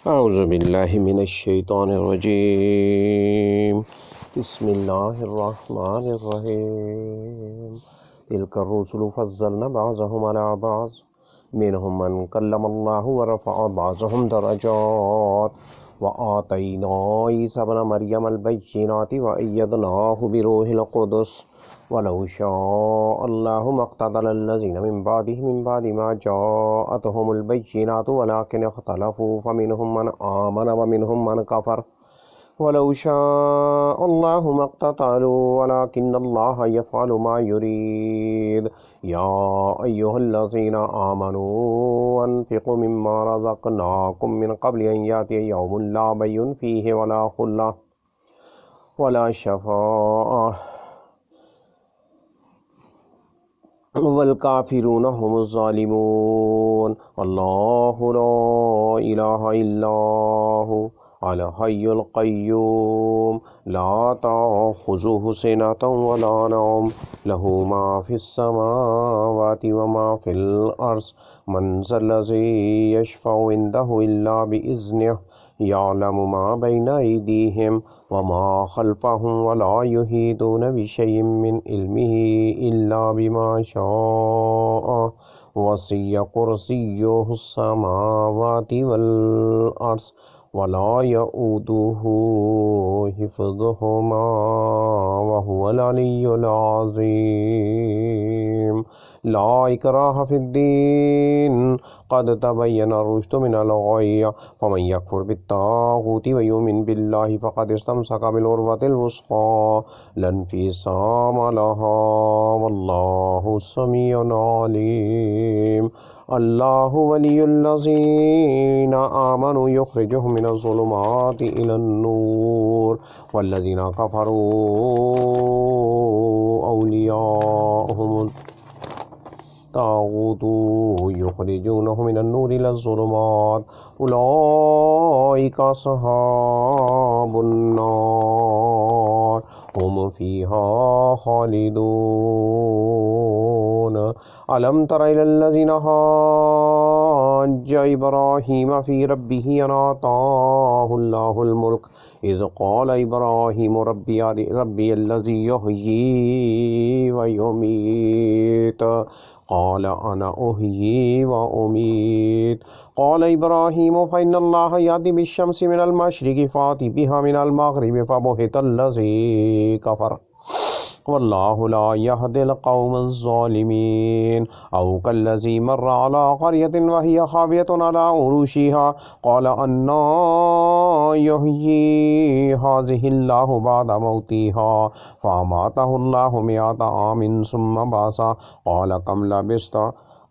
أعوذ بالله من الشيطان الرجيم. بسم الله الرحمن الرحيم. تلك الرسل فضلنا بعضهم على بعض منهم من كلم الله ورفع بعضهم درجات وآتينا عيسى ابن مريم البينات وأيدناه بروح القدس ولو شاء الله ما اقتتل الذين من بعد ما جاءتهم البينات ولكن اختلفوا فمنهم من آمن ومنهم من كفر ولو شاء الله ما اقتتلوا ولكن الله يفعل ما يريد. يا أيها الذين آمنوا أنفقوا مما رزقناكم من قبل أن يأتي يوم لا بيع فيه ولا خلة ولا شفاعة والكافرون هم الظالمون. الله لا إله إلا هو الحي القيوم لا تأخذه سنة ولا نوم له ما في السماوات وما في الأرض من ذا الذي يشفع عنده إلا بإذنه يعلم ما بين أيديهم وما خلفهم ولا يحيطون بشيء من علمه إلا بما شاء وسع كرسيه السماوات والأرض ولا يؤوده حفظهما وهو العلي العظيم. لا إكراه في الدين قد تبين الرشد من الغي فمن يكفر بالطاغوت ويؤمن بالله فقد استمسك بالعروة الوثقى لا انفصام لها والله سميع عليم. الله ولي الذين آمنوا يخرجهم من الظلمات إلى النور والذين كفروا أولياءهم الطاغوت يخرجونهم من النور إلى الظلمات أولئك أصحاب النار هم فيها خالدون. ألم تر إلى الذين حاج إبراهيم في ربه أن آتاه الله الملك إذ قال إبراهيم ربي الذي يحيي ويميت قال أنا أحيي وأميت قال إبراهيم فإن الله يأتي بالشمس من المشرق فأت بها من المغرب فبهت الذي كفر والله لا يهدي القوم الظالمين. أو كالذي مر على قرية وهي خاوية على عروشها قال أنى يحيي هذه الله بعد موتها فأماته الله 100 عام ثم بعثه قال كم لبثت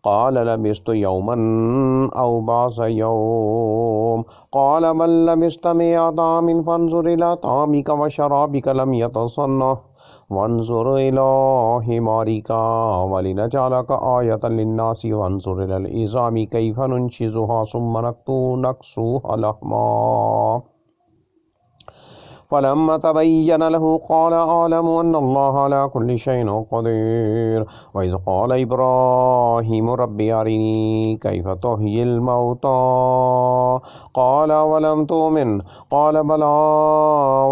قال لبثت يوما أو بعض يوم قال بل لبثت 100 عام فانظر إلى طعامك وشرابك لم يتصنع وانظر إلى حمارك ولنجعلك آية للناس وانظر إلى العظام كيف ننشزها ثم نكسوها لحما فلما تبين له قال أعلم أن الله على كل شيء قدير. وإذ قال إبراهيم ربي أرني كيف تحيي الموتى قال ولم تؤمن قال بلى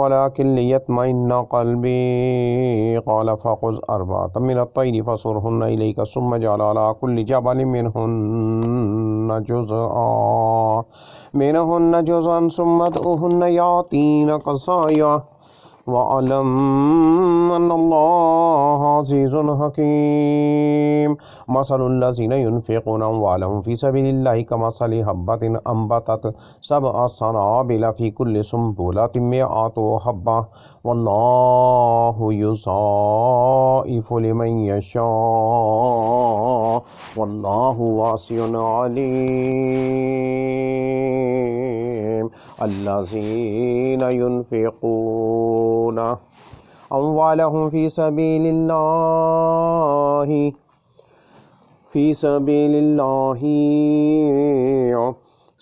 ولكن ليطمئن قلبي قال فخذ 4 من الطير فصرهن إليك ثم اجعل على كل جبل منهن جزءا ثم ادعوهن يأتينك سعيا وأعلم أن الله عزيز حكيم. مثل الذين ينفقون أموالهم في سبيل الله كمثل حبة أنبتت 7 سنابل في كل سنبلة 100 حبة والله يضاعف لمن يشاء والله واسع عليم. الذين ينفقون أموالهم في سبيل الله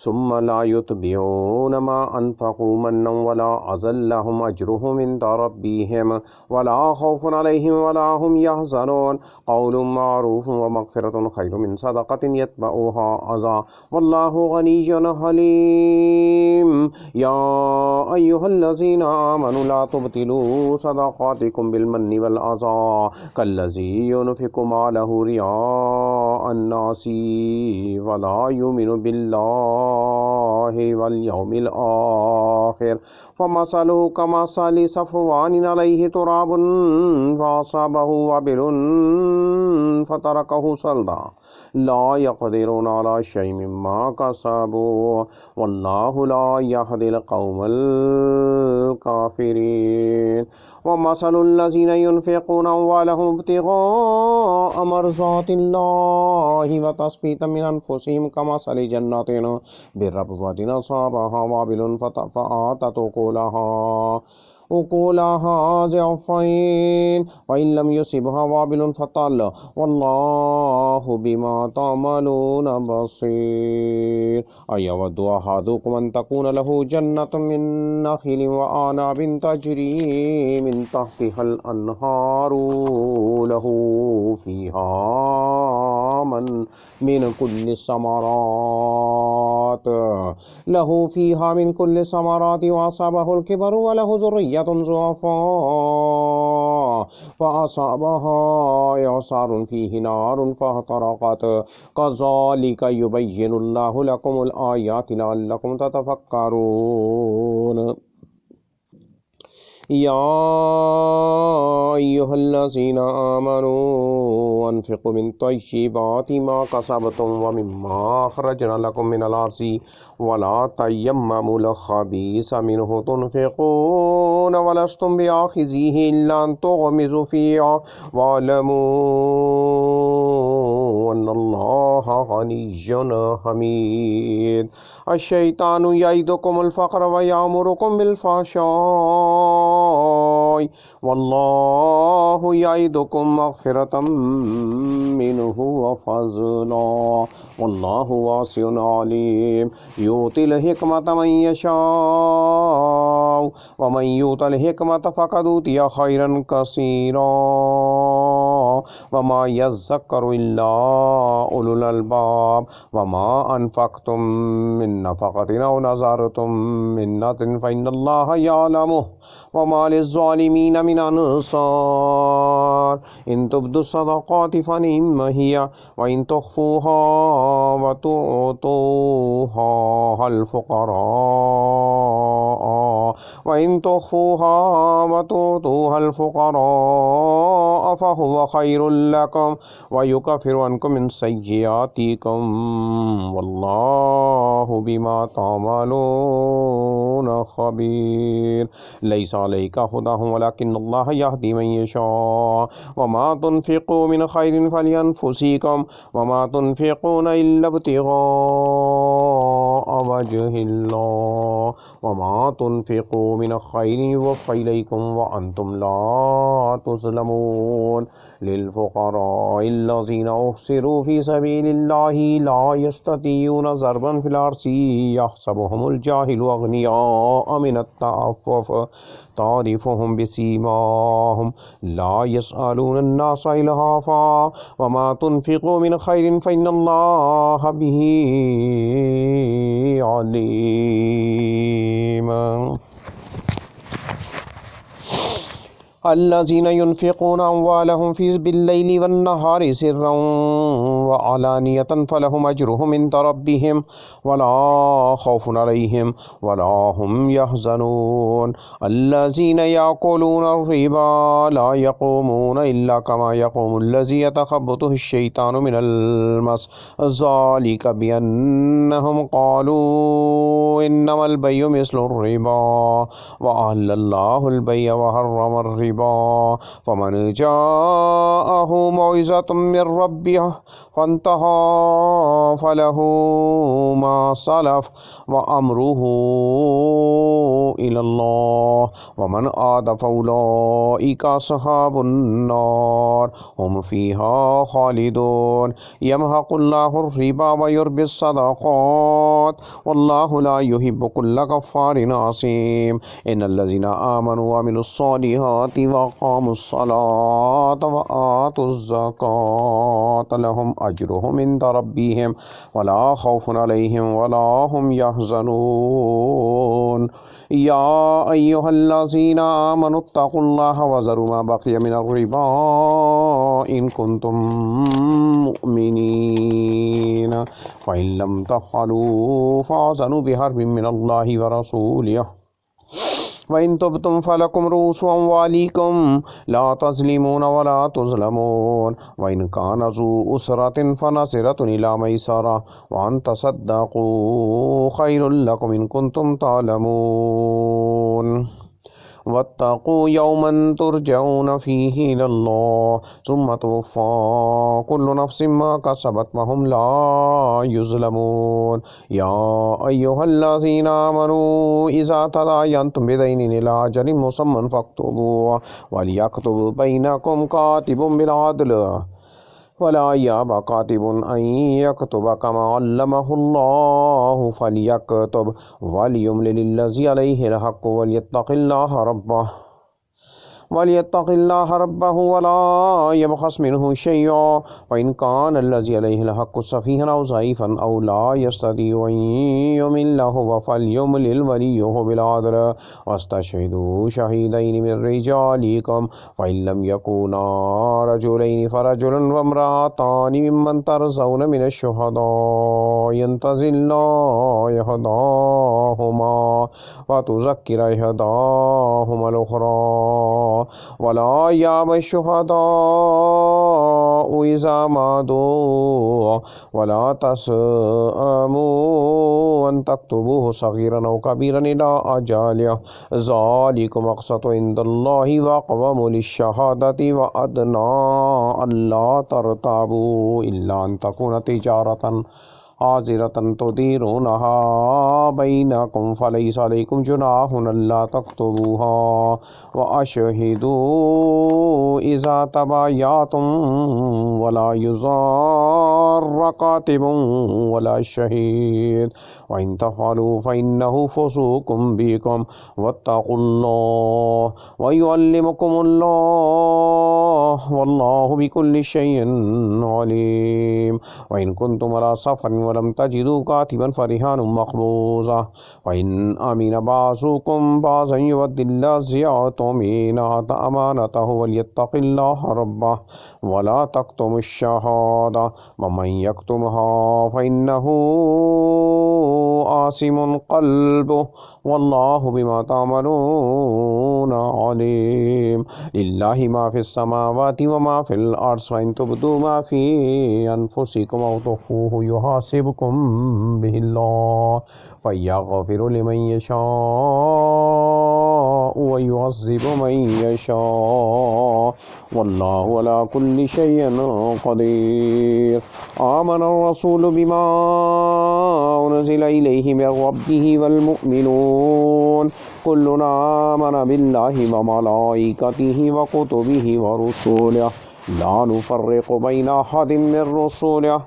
ثم لا يتبعون ما أنفقوا منا ولا أذى لهم أجرهم عند ربهم ولا خوف عليهم ولا هم يحزنون قول معروف ومغفرة خير من صدقة يتبعها أذى والله غني حليم يا أيها الذين آمنوا لا تبطلوا صدقاتكم بالمن والأذى كالذي ينفق ماله رياء الناس ولا يؤمن بالله واليوم الآخر فمثله كمثل صفوان عليه تراب فأصابه وبل فتركه صلدا لا يقدرون على شيء مما كسبوا والله لا يهدي القوم الكافرين ومثل الذين ينفقون أموالهم ابتغاء مرضات الله وتثبيتا من أنفسهم كمثل جنة بربوة أصابها وابل فآتت أكلها ضعفين وإن لم يصبها وابل فطل والله بما تعملون بصير أيود أحدكم أن تكون له جنة من نخيل وأعناب تجري من تحتها الأنهار له فيها من كل الثمرات وأصابه الكبر وله ذرية ضعفاء فأصابها إعصار فيه نار فاحترقت كذلك يبين الله لكم الآيات لعلكم تتفكرون يا أيها الذين آمنوا أنفقوا من طيبات ما كسبتم ومما أخرجنا لكم من الأرض ولا تيمموا الخبيث منه تنفقون ولستم بآخذيه إلا أن تغمزوا فيه واعلموا أن الله غني حميد الشيطان يعدكم الفقر ويأمركم بالفحشاء والله يعدكم مغفرة منه وفضلا والله واسع عليم يؤتي الحكمة من يشاء ومن يؤت الحكمة فقد أوتي خيرا كثيرا وما يذكر إلا أولو الألباب وما أنفقتم من نفقة أو نذرتم من نذر فإن الله يعلمه وما للظالمين من أنصار إن تبدوا الصدقات فنعم هي وإن تخفوها وتؤتوها الفقراء فهو خير لكم ويكفر عنكم من سيئاتكم والله بما تعملون خبير ليس عليك هداهم ولكن الله يهدي من يشاء وما تنفقوا من خير فلأنفسكم وما تنفقون إلا ابتغاء وجه الله وما تنفقوا من خير يوفى إليكم وأنتم لا تظلمون للفقراء الذين أحصروا في سبيل الله لا يستطيعون ضربا في الأرض يحسبهم الجاهل أغنياء من التعفف تعرفهم بسيماهم لا يسألون الناس إلهافا وما تنفقوا من خير فإن الله به عليم الذين ينفقون أموالهم بالليل والنهار سرا وعلانية فلهم أجرهم عند ربهم ولا خوف عليهم ولا هم يحزنون الذين يأكلون الربا لا يقومون إلا كما يقوم الذي يتخبطه الشيطان من المس ذلك بأنهم قالوا إنما البيع مثل الربا وأحل الله البيع وحرم الربا فمن جاءه موعظة من ربه फंतहा फलहु मा सलफ व अमरुहु इलल्लाह व मन आद फउलाइका असहाबुन नार हुम फीहा खालिदून यमहकुल्लाहु रिबा व युर्बिस सदाक़ात वल्लाहु ला युहिब्बु कुल्ला कफ़्फ़ारिन असीम इन्नल्लज़ीना आमनु व अमिलुस्सॉलिहाति व अक़ामुस्सलात व आतुज़्ज़कात लहुम अज्रुहुम इंदा रब्बिहिम वला खौफुन अलैहिम वला हुम यहज़नून या अय्युहल्लज़ीना आमनुत्तक़ुल्लाहा व ज़रू मा बक़िय मिनर रिबा इन कुंतुम मुमिनीन फ़इन लम तफ़अलू फ़अज़नु बिहर्बिम मिनल्लाहि व रसूलिहि वइन तुब्तुम फलकुम रूसु अम्वालिकुम ला तज़लिमून वला तुज़लमून वइन कान ज़ू उसरतिन फ़नज़िरतुन इला मयसरा व अन तसद्दक़ू खैरुल लकुम इन कुंतुम तालमून वत्तक़ू यौमन तुरजऊन फ़ीहि इलल्लाह सुम्मा तुवफ़्फ़ा कुल्लु नफ़्सिम मा कसबत व हुम ला युज़लमून या अय्युहल्लज़ीना आमनू इज़ा तदायन्तुम बिदैनिन इला अजलिन मुसम्मन फ़क्तुबूहु वलियक्तुब बैनकुम कातिबुन बिल अद्ल वला याबा कातिबुन अन यक्तुब कमा अल्लमहुल्लाहु फ़लियक्तुब वलियुमलिल्लज़ी अलैहिल हक़्क़ु वलियत्तक़िल्लाह रब्बहु वला यबख़स मिन्हु शैअ्अन व इन कान अल्लज़ी अलैहिल हक़्क़ु सफ़ीहन औ ज़ईफ़न औ ला यस्ततीअु अन युमिल्लहु फ़लयुमलिल वलियुहु बिल अद्ल वस्तशहिदू शहीदैनि मिन रिजालिकुम फ़इन लम यकूना रजुलैनि फ़रजुलुन व इम्रअतानि मिम्मन तरज़ौन मिनश शुहदाइ अन तज़िल्ला इहदाहुमा व तुज़क्किर इहदाहुमल उख़रा वला याब शुहदाउ इज़ा मा दुआ वला तस्अमू अन तक्तुबूहु सग़ीरन औ कबीरन इला अजलिहि ज़ालिकुम अक़सतु इंदल्लाहि व अक़वमु लिश्शहादति व अदना अल्ला तरताबू इल्ला अन तकून तिजारतन हाज़िरतन तुदीरूनहा बैनकुम फ़लैसा अलैकुम जुनाहुन अल्ला तक्तुबूहा व अशहिदू इज़ा तबायअतुम वला युज़ार्र कातिबुन वला शहीद व इन तफ़अलू फ़इन्नहु फ़ुसूक़ुम बिकुम वत्तक़ुल्लाह व युअल्लिमुकुमुल्लाह वल्लाहु बिकुल्लि शैइन अलीम व इन कुंतुम अला सफ़रिन व लम तजिदू कातिबन फ़रिहानुम मक़बूज़ा व इन अमिन बाज़ुकुम बाज़न युअद्दिल्लज़ी अतमिना अमानतहु वलियत्तक़िल्लाह रब्बहु वला तक्तुमुश शहादा व मन यक्तुमहा फ़इन्नहु आसिमुन क़ल्बुहु वल्लाहु बिमा तअमलून अलीम लिल्लाहि मा फ़िस समावाति व मा फ़िल अर्ज़ व इन तुब्दू मा फ़ी अनफ़ुसिकुम औ तुख़्फ़ूहु युहासिबकुम बिहिल्लाह फ़यग़फ़िरु लिमन यशाअ व युअज़्ज़िबु मन यशाअ वल्लाहु अला कुल्लि शैइन क़दीर आमन रसूलु बिमा उन्ज़िला इलैहि मिन रब्बिहि वल मुअ्मिनून कुल्लुन आमन बिल्लाहि व मलाइकतिहि व कुतुबिहि व रुसुलिहि ला नुफ़र्रिक़ु बैन अहदिम मिन रुसुलिहि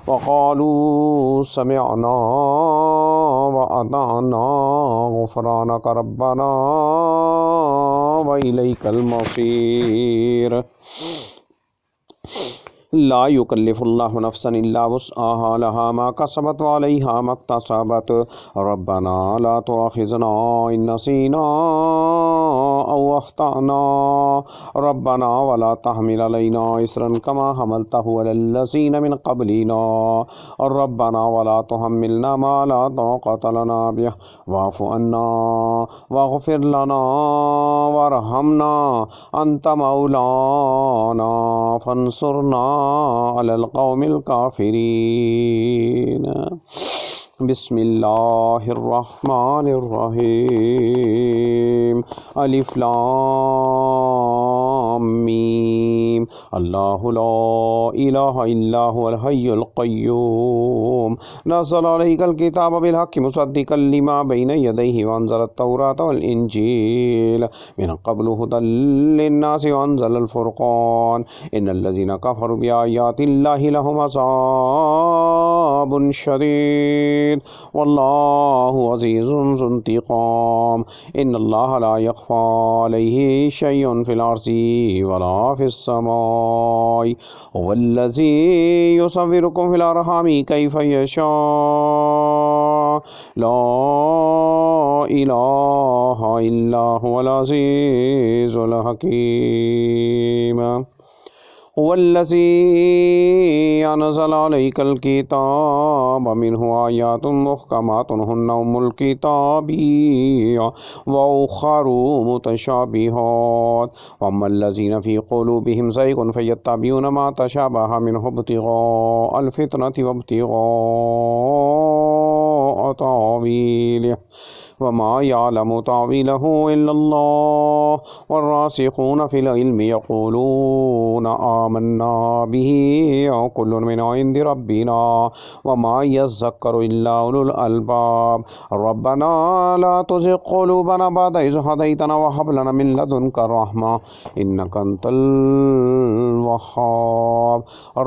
व क़ालू समिअना व अताअना ग़ुफ़्रानक रब्बना व इलैकल मसीर ला युकल्लिफ़ुल्लाहु नफ़्सन इल्ला वुस्अहा लहा मा कसबत व अलैहा मक्तसबत रब्बना ला तुआख़िज़ना इन नसीना औ अख़्तअना रब्बना वला तहमिल अलैना इस्रन कमा हमलतहु अलल्लज़ीना मिन क़ब्लिना रब्बना वला तुहम्मिलना मा ला ताक़त लना बिहि वाफ़ु अन्ना वग़फ़िर लना वरहमना अंत मौलाना फ़ंसुरना अलल क़ौमिल काफ़िरीन बिस्मिल्लाहिर्रहमानिर्रहीम। अलिफ लाम मीम। अल्लाहु ला इलाहा इल्ला हुवल हय्युल क़य्यूम। नज़्ज़ल अलैकल किताब बिल हक़्क़ि मुसद्दिक़ल लिमा बैन यदैहि व अंज़लत तौरात वल इंजील मिन क़ब्लु हुदल लिन्नासि व अंज़लल फ़ुरक़ान। इन्नल्लज़ीना कफ़रू बिआयातिल्लाहि लहुम अज़ाबुन शदीद वल्लाहु अज़ीज़ुन ज़ुन्तिक़ाम। इन्नल्लाहा ला यख़फ़ा अलैहि शैउन फ़िल अर्ज़ि वला फ़िस समाइ हुवल्लज़ी युसव्विरुकुम फ़िल अर्हामि कैफ़ यशा ला इलाहा इल्ला हुवल अज़ीज़ुल हकीम। हुवल्लज़ी अनज़ल अलैकल किताब मिन्हु आयातुन मुहकमातुन हुन्ना उम्मुल किताबि व उख़्खरु मुतशाबिहात वअम्मल्लज़ीना फ़ी क़ुलूबिहिम ज़ैग़ुन फ़यत्तबिऊना मा तशाबहा मिन्हु इब्तिग़ाअल फ़ित्नति व इब्तिग़ाअ तावीलिहि वमा याअलमु तावीलहु इल्लल्लाह वर्रासिख़ून फ़िल इल्मि यक़ूलून आमन्ना बिही कुल्लुन मिन इंदि रब्बिना वमा यज़्ज़क्करु इल्ला उलुल अलबाब। रब्बना ला तुज़िग़ क़ुलूबना बअद इज़ हदैतना व हब लना मिन लदुनका रहमा इन्नका अंतल वह्हाब।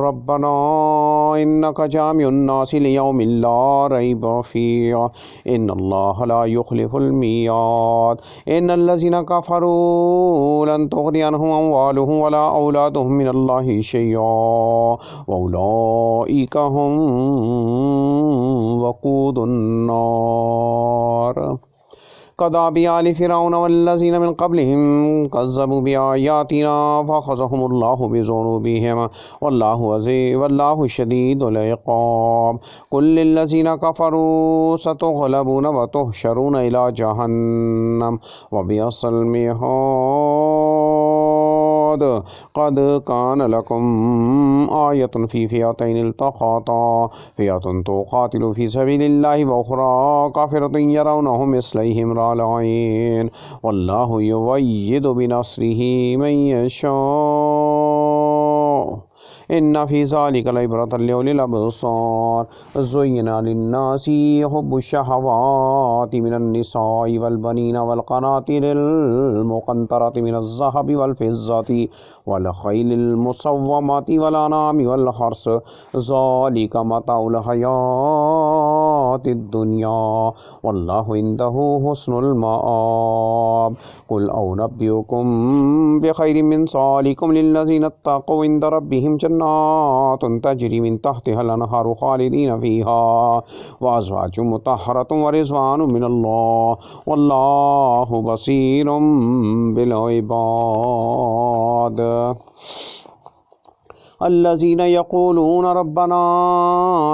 रब्बना इन्नका जामिउन नासि लियौमिन ला रैब फ़ीह इन्नल्लाहा ला युख़्लिफ़ुल मियाद। इन्नल्लज़ीना कफ़रू लन तुग़नि अन्हुम अम्वालुहुम वला औलादुहुम मिनल्लाहि शैअ्अन व उलाइका हुम वक़ूदुन नार। कदाबि आलि फ़िरऔन वल्लज़ीना मिन क़ब्लिहिम कज़्ज़बू बिआयातिना फ़अख़ज़हुमुल्लाहु बिज़ुनूबिहिम वल्लाहु शदीदुल इक़ाब। कुल लिल्लज़ीना कफ़रू सतुग़लबून व तुहशरून इला जहन्नम व बिअसल मिहाद। क़द कान लकुम आयतुन फ़ी फ़िअतैनि इल्तक़ता फ़िअतुन तुक़ातिलु फ़ी सबीलिल्लाहि व उख़रा काफ़िरतुन यरौनहुम मिस्लैहिम रअयल ऐन वल्लाहु युअय्यिदु बिनस्रिहि मन यशा इन्ना फ़ी ज़ालिका लइब्रतन लिउलिल अब्सार। ज़ुय्यिना लिन्नासि हुब्बुश्शहवाति मिनन निसाइ वल बनीना वल क़नातिरिल मुक़न्तरति मिनज़्ज़हबि वल फ़िज़्ज़ति वल ख़ैलिल मुसव्वमति वल अनामि वल हर्स ज़ालिका मताउल हयातिद दुनिया वल्लाहु इंदहु हुस्नुल मआब। कुल औनब्बिउकुम बिख़ैरिम मिन ज़ालिकुम लिल्लज़ीना इत्तक़ौ इंद रब्बिहिम जन्नातुन तजरी मिन तहतिहल अनहारु ख़ालिदीन फ़ीहा व अज़वाजुम मुतहहरतुन व रिज़वानुम मिनल्लाह वल्लाहु बसीरुम बिल इबाद। अल्लज़ीना यक़ूलून रब्बना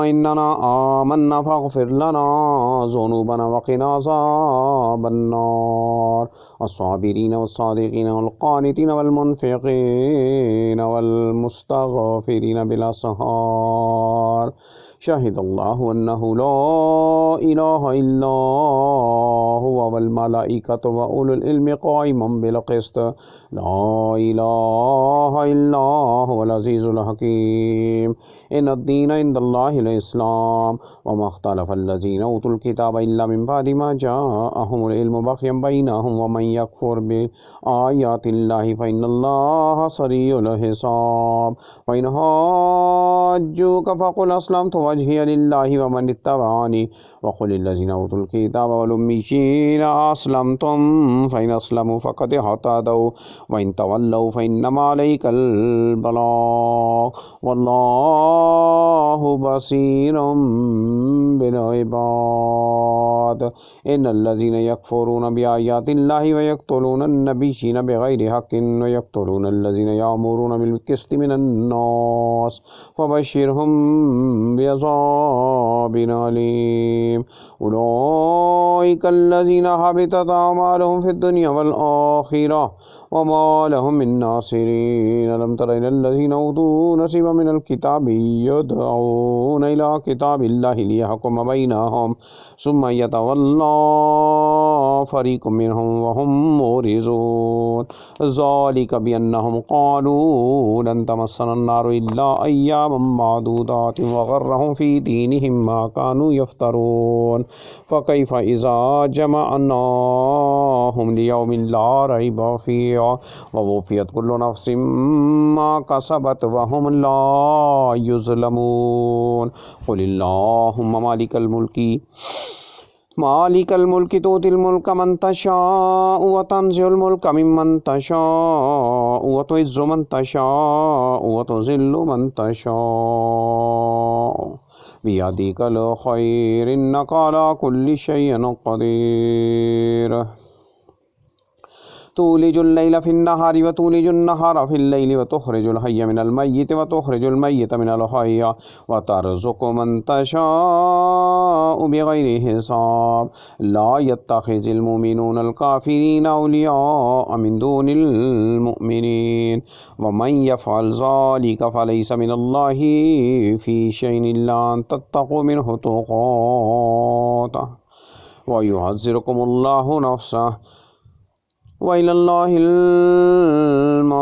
इन्नना आमन्ना फ़ग़फ़िर लना ज़ुनूबना वक़िना अज़ाबन्नार। अस्साबिरीन वस्सादिक़ीन वल्क़ानितीन वल्मुन्फ़िक़ीन वल्मुस्तग़फ़िरीन बिलअस्हार। शहिदल्लाहु अन्नहु ला इलाहा इल्ला हुवा वल मलाइकतु व उलुल इल्मि क़ाइमन बिल क़िस्त ला इलाहा इल्ला हुवल अज़ीज़ुल हकीम। इन्नद-दीन इंदल्लाहिल इस्लाम व मा इख्तलफ़ल्लज़ीना ऊतुल किताब इल्ला मिन बअदि मा जाअहुमुल इल्मु बग़यन बैनहुम व मन यकफ़ुर बिआयातिल्लाहि फ़इन्नल्लाहा सरीउल हिसाब। फ़इन हाज्जूक फ़क़ुल अस्लमतु वज्हिय लिल्लाहि व मन इत्तबअनी व क़ुल लिल्लज़ीना ऊतुल किताब वल उम्मिय्यीना अस्लमतुम फ़इन अस्लमू फ़क़द इह्तदौ व इन तवल्लौ फ़इन्नमा अलैकल बलाग़ वल्लाहु बसीरुम बिल इबाद। इन्नल्लज़ीना यकफ़ुरूना बिआयातिल्लाहि व यक़्तुलूनन नबिय्यीना बिग़ैरि हक़्क़िन व यक़्तुलूनल्लज़ीना यअमुरूना बिल क़िस्ति मिनन नास फ़बश्शिरहुम बिअज़ाबिन अलीम। उलाइका أولئك الذين حبطت أعمالهم في الدنيا والآخرة وما لهم من ناصرين ألم تر إلى الذين أوتوا نصيبا من الكتاب يدعون إلى كتاب الله ليحكم بينهم ثم يتولى فريق منهم وهم معرضون ذلك بأنهم قالوا لن تمسنا النار إلا أياما معدودات وغرهم في دينهم ما كانوا يفترون فكيف إذا جمعناهم ليوم لا ريب فيه ووفيت كل نفس ما كسبت وهم لا يظلمون قل اللهم مالك الملك تؤتي الملك من تشاء وتنزع الملك ممن تشاء وتعز من تشاء وتذل من تشاء بيدك الخير إنك على كل شيء قدير تولج الليل في النهار وتولج النهار في الليل وتخرج الحي من الميت وتخرج الميت من الحي وترزق من تشاء بغير حساب لا يتخذ المؤمنون الكافرين أولياء من دون المؤمنين ومن يفعل ذلك فليس من الله في شيء إلا أن تتقوا منه تقاته ويحذركم الله نفسه وإلى الله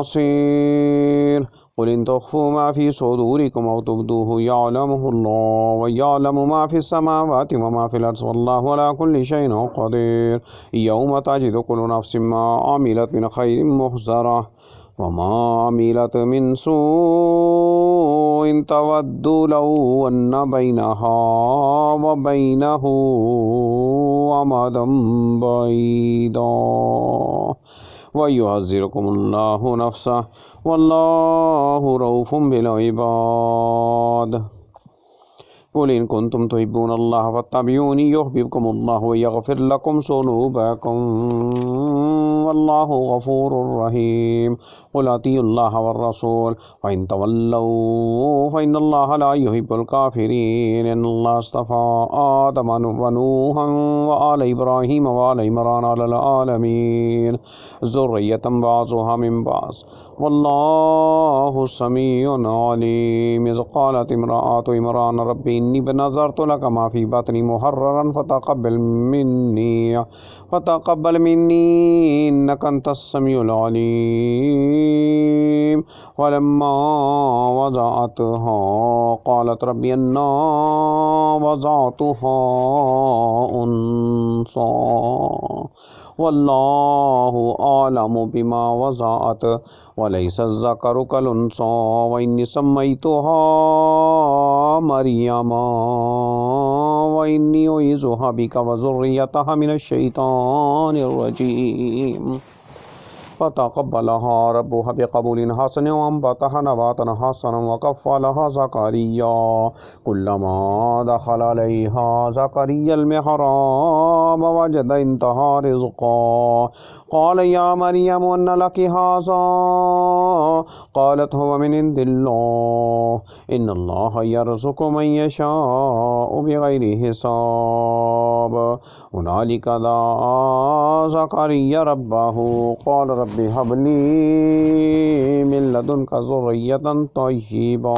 المصير قل إن تخفوا ما في صدوركم أو تبدوه يعلمه الله ويعلم ما في السماوات وما في الأرض والله على كل شيء قدير يوم تجد كل نفس ما عملت من خير محضرة وما عملت من سوء تود لو أن بينها وبينه أمدا بعيدا ويحذركم الله نفسه والله رؤوف بالعباد قل إن كنتم تحبون الله فاتبعوني يحببكم الله ويغفر لكم ذنوبكم والله غفور رحيم قل أطيعوا الله والرسول وإن تولوا فإن الله لا يحب الكافرين إن الله اصطفى آدم ونوحا وآل إبراهيم وآل عمران على العالمين ذرية بعضها من بعض والله سميع عليم إذ قالت امرأة عمران ربي إني نذرت لك ما في بطني محررا فتقبل مني إنك أنت السميع العليم ولما وضعتها قالت ربي أنى وضعتها أنثى والله أعلم بما وضعت وليس الذكر كالأنثى وإني سميتها مريم وإني أعيذها بك وذريتها من الشيطان الرجيم فتقبلها ربها بقبول حسن وأنبتها نباتا حسنا وكفلها زكريا كلما دخل عليها زكريا المحراب وجد عندها رزقا قال يا مريم أن لك هذا قالت هو من عند الله إن الله يرزق من يشاء بغير حساب هنالك دعا زكريا ربه قال رب هب لي من لدنك ذرية طيبة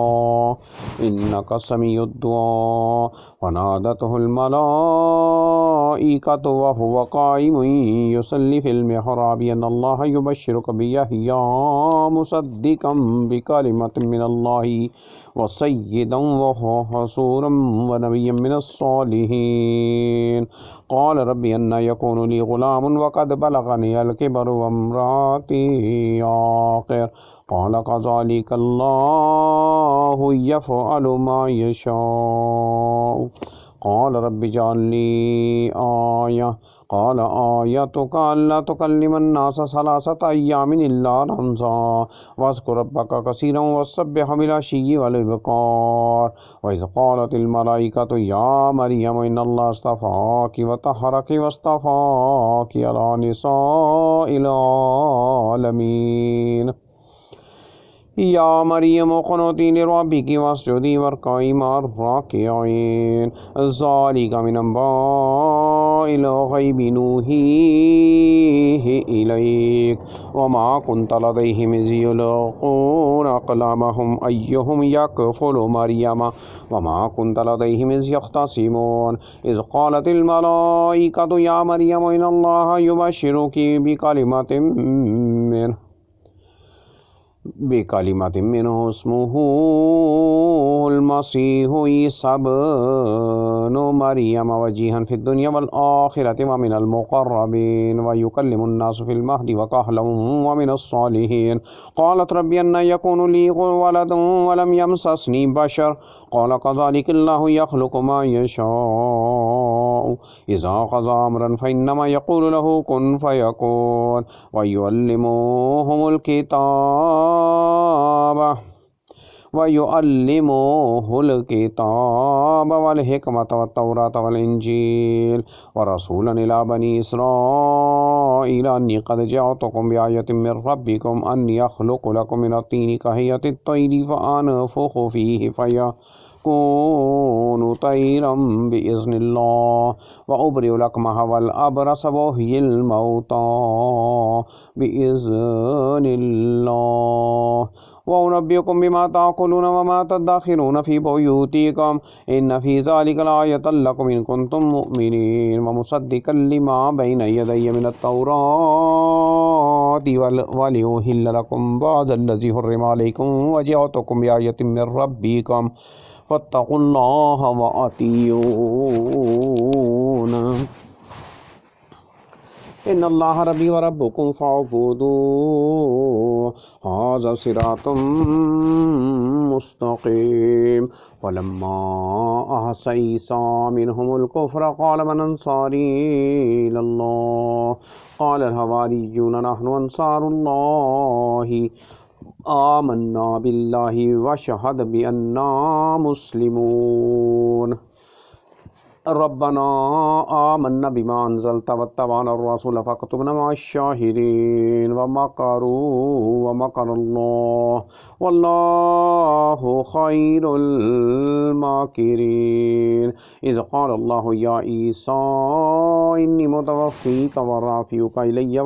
إنك سميع الدعاء ونادته الملائكة وهو قائم يصلي في المحراب أن الله يبشرك بيحيى مصدقا بكلمة من الله وسيدا وحصورا ونبيا من الصالحين قال ربي أن يكون لي غلام وقد بلغني الكبر وامرأتي عاقر قال كذلك الله يفعل ما يشاء قال رب اجعل لي آية قال آيتك ألا تكلم الناس 3 أيام إلا رمزا واذكر ربك كثيرا وسبح بالعشي والإبكار وإذ قالت الملائكة يا مريم إن الله اصطفاك وطهرك واصطفاك على نساء العالمين يا مريم اقنتي لربك واسجدي واركعي مع الراكعين ذلك من أنباء الغيب نوحيه إليك وما كنت لديهم إذ يلقون أقلامهم أيهم يكفل مريم وما كنت لديهم إذ يختصمون إذ قالت الملائكة يا مريم إن الله يبشرك بكلمة منه اسمه المسيح عيسى ابن مريم وجيها في الدنيا والآخرة ومن المقربين ويكلم الناس في المهد وكهلا ومن الصالحين قالت ربي أن يكون لي ولد ولم يمسسني بشر قال كذلك الله يخلق ما يشاء إذا قضى أمرا فإنما يقول له كن فيكون ويعلمه الكتاب والحكمة والتوراة والإنجيل ورسولا إلى بني إسرائيل أني قد جاءتكم بآية من ربكم أني أخلق لكم من الطين كهيئة الطير فأنفخ فيه فيكون طيرا بإذن الله وأبرئ الأكمه والأبرص وأحيي الموتى بإذن الله وأنبئكم بما تأكلون وما تدخرون في بيوتكم إن في ذلك لآية لكم إن كنتم مؤمنين ومصدقا لما بين يدي من التوراة ولأحل لكم بعض الذي حرم عليكم وجئتكم بآية من ربكم فاتقوا الله وأطيعون إن الله ربي وربكم فاعبدوه هذا صراط مستقيم ولما أحس عيسى منهم الكفر قال من أنصاري إلى الله قال الحواريون نحن أنصار الله آمنا بالله واشهد بأننا مسلمون ربنا آمنا بما أنزلت واتبعنا الرسول فاكتبنا مع الشاهدين ومكروا ومكر الله والله خير الماكرين إذ قال الله يا عيسى إني متوفيك ورافعك إلي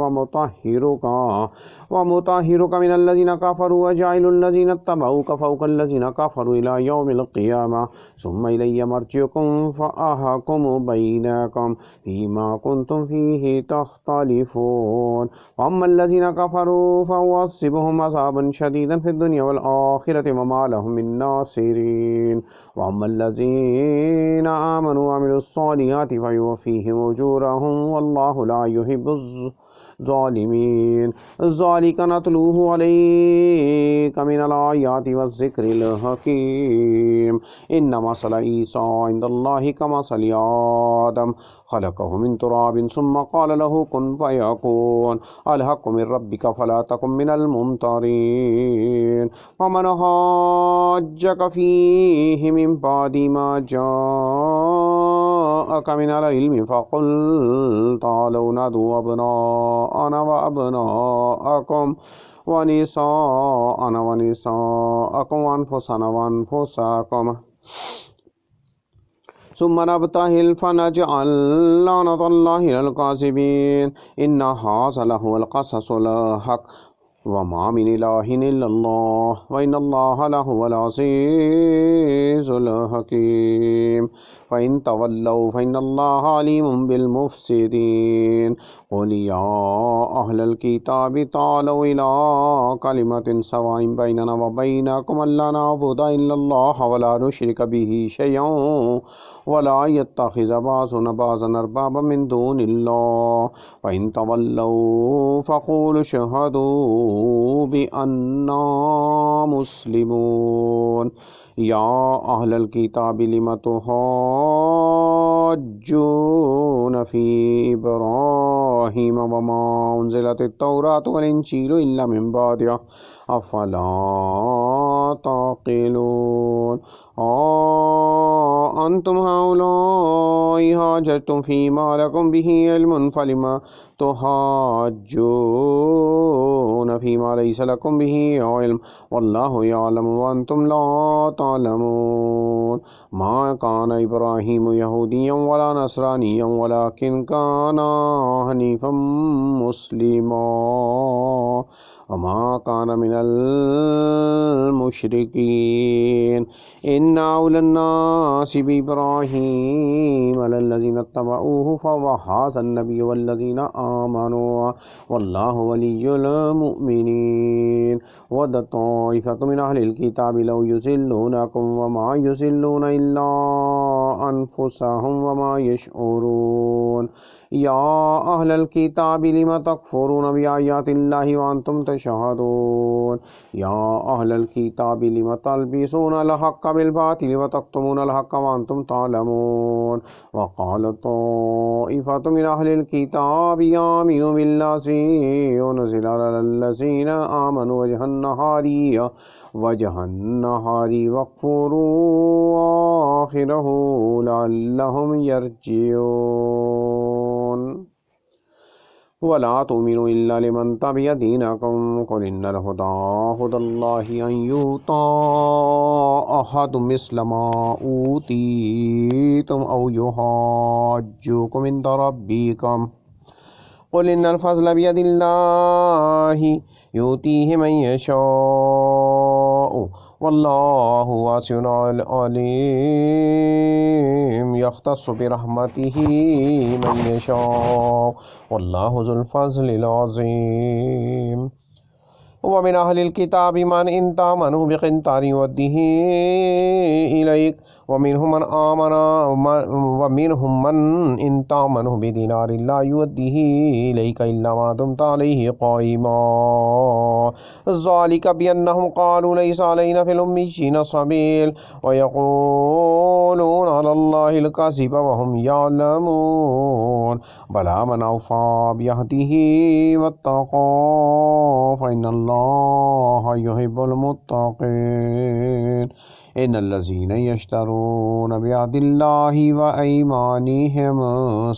ومطهرك من الذين كفروا وجاعل الذين اتبعوك فوق الذين كفروا إلى يوم القيامة ثم إلي مرجعكم فأحكم بينكم فيما كنتم فيه تختلفون وأما الذين كفروا فأعذبهم عذابا شديدا في الدنيا والآخرة وما لهم من ناصرين وأما الذين آمنوا وعملوا الصالحات فيوفيهم أجورهم والله لا يحب الظالمين ذلك نتلوه عليك من الآيات والذكر الحكيم إن مثل عيسى عند الله كمثل آدم خلقه من تراب ثم قال له كن فيكون الحق من ربك فلا تكن من الممترين ومن حاجك فيه من بعد ما جاءك من العلم فقل تعالوا ندعو أبناءنا وأبناءكم ونساءنا ونساءكم وأنفسنا وأنفسكم ثم نبتهل فنجعل لعنة الله على الكاذبين إن هذا لهو القصص الحق وما من إله إلا الله وإن الله لهو العزيز الحكيم فإن تولوا فإن الله عليم بالمفسدين قل يا أهل الكتاب تعالوا إلى كلمة سواء بيننا وبينكم ألا نعبد إلا الله ولا نشرك به شيئا ولا يتخذ بعضنا بعضا أربابا من دون الله فإن تولوا فقولوا اشهدوا بأننا مسلمون يا أهل الكتاب لم تحاجون في إبراهيم وما أنزلت التوراة والإنجيل إلا من بعده अफला ताक़िलून। अंतुम हाउलाइ हाजतुम फीमा लकुम बिही इल्मुन फलिमा तुहाज्जून फीमा लैसा लकुम बिही इल्म वल्लाहु यअलमु व अंतुम ला तालमून। मा कान इब्राहीम यहूदिय्यन वला नसरानिय्यन वलाकिन काना हनीफम मुस्लिमा वमा कान मिनल मुशरिकीन। इन्ना औलन्नासि बिइब्राहीम लल्लज़ीना इत्तबऊहु फवहाज़न नबिय्यु वल्लज़ीना आमनू वल्लाहु वलियुल मुमिनीन। वद्दत ताइफ़तु मिन अहलिल किताबि लौ युज़िल्लूनकुम वमा युज़िल्लूना इल्ला अनफुसहुम वमा यशऊरून। या अहलल किताबि लिम तकफुरून बिआयातिल्लाहि व अंतुम तशहदून। या अहलल किताबि लिम तल्बिसूनल हक्क बिल बातिल व तक्तुमूनल हक्क व अंतुम तालमून। व क़ालत ताइफ़तु मिन अहलिल किताबि आमिनू बिल्लज़ी उनज़िला अलल्लज़ीना आमनू वजहन नहारी वक्फुरू आखिरहू लअल्लहुम यर्जिऊन। वला तुमिनु इल्ला लिमन तबिअ दीनकुम कुल इन्नल हुदा हुदल्लाहि अन युता अहदुम मिस्ल मा ऊतीतुम औ युहाज्जुकुम इंद रब्बिकुम कुल इन्नल फज़्ल बियदिल्लाहि युतीहि मन यशाअ वल्लाहु वासिउन अलीम यख्तस्सु बिरहमतिहि मन यशाअ वल्लाहु ज़ुल फ़ज़्लिल अज़ीम। वमिन अहलिल किताबि मन इन तामनहु बिक़िंतारिन युअद्दिहि इलैक वमिनहुम मन इन तामनहु बिदीनारिन ला युअद्दिहि इलैक इल्ला मा दुम्त अलैहि क़ाइमा ज़ालिका बिअन्नहुम क़ालू लैसा अलैना फ़िल उम्मिय्यीना सबील व यक़ूलूना अलल्लाहिल कज़िब व हुम यअलमून। बला मन औफ़ा बिअहदिहि वत्तक़ा फ़इन्नल्लाहा युहिब्बुल मुत्तक़ीन। इन्नल्लज़ीना यश्तरून बिअहदिल्लाहि व अयमानिहिम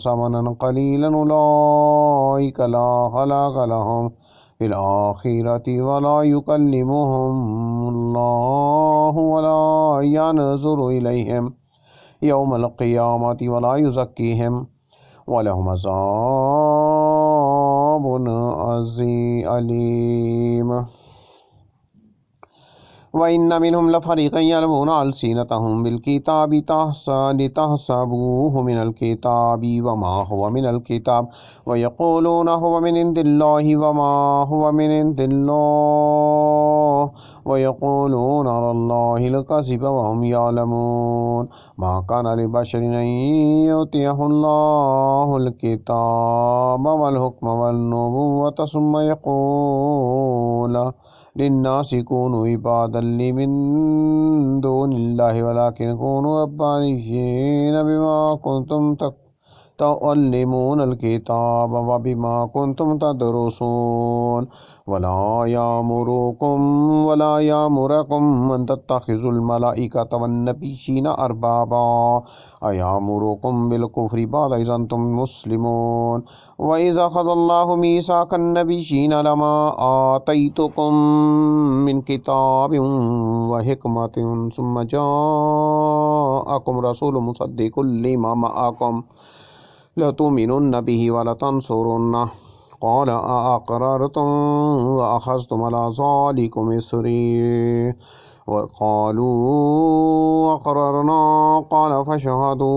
समनन क़लीलन उलाइका ला खलाक़ लहुम फ़िल आख़िरति व ला युकल्लिमुहुमुल्लाहु व ला यनज़ुरु इलैहिम यौमल क़ियामति व ला युज़क्कीहिम व लहुम अज़ाबुन अलीम। व इन्न मिनहुम लफ़रीक़न यल्वूना अलसीनतहुम बिलकिताबि लितहसबूहु मिनल किताबि व मा हुवा मिनल किताब व यक़ूलूना हुवा मिन इंदिल्लाहि व मा हुवा मिन इंदिल्लाह व यक़ूलूना अलल्लाहिल कज़िब व हुम यअलमून। मा काना लिबशरिन अन युतियहुल्लाहुल किताब वल हुक्म वन नबुव्वत सुम्मा यक़ूल लिन्नासि कूनू इबादन लि मिन दूनिल्लाहि वलाकिन कूनू रब्बानिय्यीन बिमा कुंतुम तुअल्लिमूनल किताब व बिमा कुंतुम तदरुसून। वला यामुरुकुम अन तत्तखिज़ुल मलाइकत वन्नबिय्यीना अरबाबा अयामुरुकुम बिल कुफ्रि बअद इज़ अंतुम मुस्लिमून। व इज़ अख़ज़ल्लाहु मीसाक़न नबिय्यीना लमा आतैतुकुम मिन किताबिन व हिकमतिन सुम्मा जाअकुम रसूलुम मुसद्दिक़ुल लिमा मअकुम लतुमिनुन्न बिही व लतंसुरुन्नह क़ाल अअक़ररतुम व अख़ज़्तुम अला ज़ालिकुम इस्री व क़ालू अक़ररना क़ाल फ़शहदू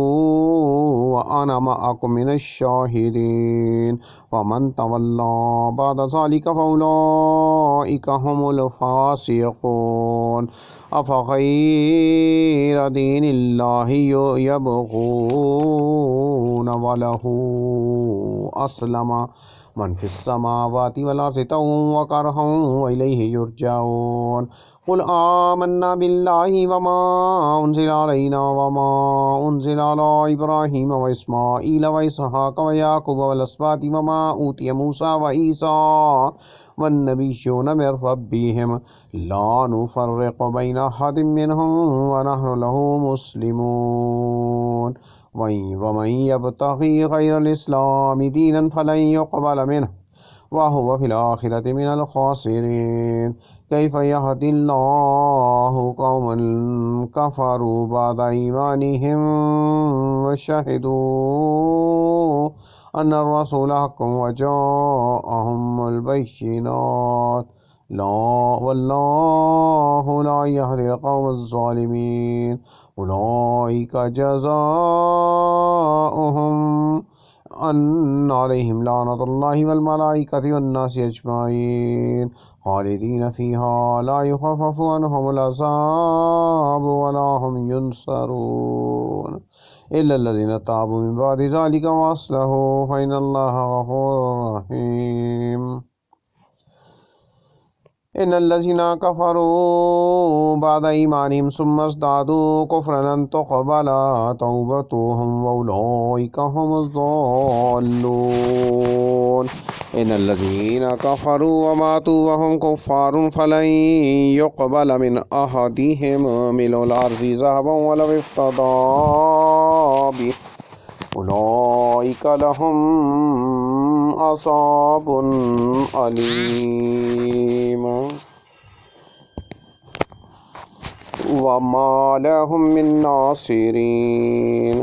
व अना मअकुम मिनश्शाहिदीन वमन तवल्ला बअद ज़ालिका फ़उलाइका हुमुल फ़ासिक़ून। अफ़ग़ैर दीनिल्लाहि यबग़ून व लहू अस्लमा मन फ़िस्समावाति वल अर्ज़ि तौअन व करहन व इलैहि युरजऊन। कुल आमन्ना बिल्लाहि वमा उन्ज़िला अलैना वमा उन्ज़िला अला इब्राहीम व इस्माईल व इसहाक़ व याक़ूब वल अस्बाति वमा ऊतिय मूसा व ईसा वन्नबिय्यून मिन रब्बिहिम ला नुफ़र्रिक़ु बैन अहदिम मिनहुम व नहनु लहु मुस्लिमून वमन यब्तग़ी ग़ैरल इस्लामि दीनन फ़लन युक़बल मिन्हु व हुव फ़िल आख़िरति मिनल ख़ासिरीन कैफ़ यहदिल्लाहु क़ौमन कफ़रू बअद ईमानिहिम व शहिदू अन्न अर्रसूल हक़्क़ुन व जाअहुमुल बय्यिनात वल्लाहु ला यहदिल क़ौमज़ ज़ालिमीन उलाइका जज़ाओहुम अन्न अलैहिम लानतुल्लाहि वल मलाइकति वन नासि अजमाईन खालिदीन फ़ीहा ला युख़फ़फ़ु अन्हुमुल अज़ाबु वला हुम युनसरून इल्लल्लज़ीना ताबू मिन बअदि ज़ालिका व अस्लहू फ़इन्नल्लाहा गफ़ूरुर रहीम। इन्नल्लज़ीना कफ़रू बअद ईमानिहिम सुम्मा इज़्दादू कुफ़्रन लन तुक़बल तौबतुहुम व उलाइका हुमुज़ ज़ाल्लून। इन्नल्लज़ीना कफ़रू व मातू व हुम कुफ़्फ़ारुन फ़लन युक़बल मिन अहदिहिम मिलुल अर्ज़ि ज़हबन वलौ इफ़्तदा बिही उलाइका लहुम अज़ाबुन अलीम व मा लहुम मिन नासिरीन।